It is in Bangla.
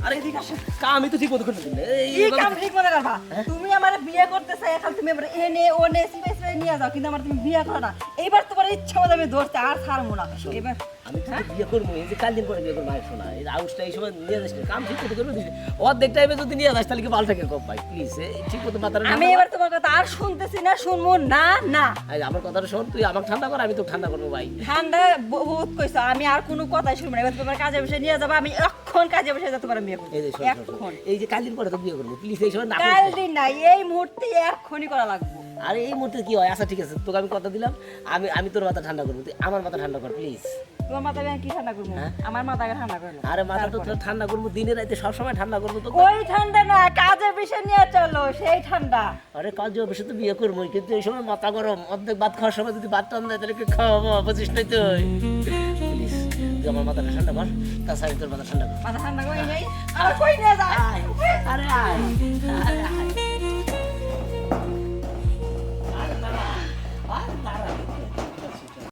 আরে এদিকে আসেন আমি তো ঠিক মতো করতে দিন কি কাম ঠিক মনে রাখবা তুমি আমারে বিয়ে করতে চাই এখন তুমি আমারে এনে ওনে সিবে নিয়ে যাও কিন্তু আমার তুমি বিয়ে করো না এইবার তোমার ইচ্ছা মতো আমি ধরতে আর ছাড়বো না এবার আমি তো বিয়ে করবো এই যে কাল দিন পরে বিয়ে করবো ভাই শোনা এই আউসটা এই সময় নিয়ে যাস কাম ঠিক মতো করবো অর্ধেক টাইমে যদি নিয়ে যাস তাহলে কি পাল্টাকে কম ভাই প্লিজ ঠিক মতো মাথাটা আমি এবার তোমার কথা আর শুনতেছি না শুনবো না না আমার কথাটা শোন তুই আমাকে ঠান্ডা কর আমি তো ঠান্ডা করবো ভাই ঠান্ডা বহুত কইছো আমি আর কোনো কথাই শুনবো না এবার তোমার কাজে বসে নিয়ে যাবো আমি এখন কাজে বসে যেতে পারো বিয়ে করবো এই যে শোন, শোন, শোন, এখন এই যে কাল দিন পরে তো বিয়ে করবো প্লিজ এই সময় না কাল করিস না। দিন না এই মুহূর্তে এখনই করা লাগবে আরে এই মুহূর্তে কি হয় আচ্ছা ঠিক আছে তোকে আমি কথা দিলাম আমি তোর মাথা ঠান্ডা করবো তুই আমার মাথা ঠান্ডা কর প্লিজ তোমার মাথায় আমি কি ঠান্ডা করবো আমার মাথাকে ঠান্ডা করলো আরে মাথা তো তোর ঠান্ডা করবো দিনে রাতে সবসময় ঠান্ডা করবো তো ওই ঠান্ডা না কাজের বিষয় নিয়ে চলো সেই ঠান্ডা আরে কাল যে অবশ্যই তো বিয়ে করবো কিন্তু এই সময় মাথা গরম অর্ধেক ভাত খাওয়ার সময় যদি ভাত টান দেয় তাহলে কি খাওয়াবো বুঝিস নাই তুই প্লিজ তুই আমার মাথাটা ঠান্ডা কর তাছাড়া তোর মাথা ঠান্ডা কর মাথা ঠান্ডা করে নেই আর কই নিয়ে যায় আয় আরে আয় আরে আয়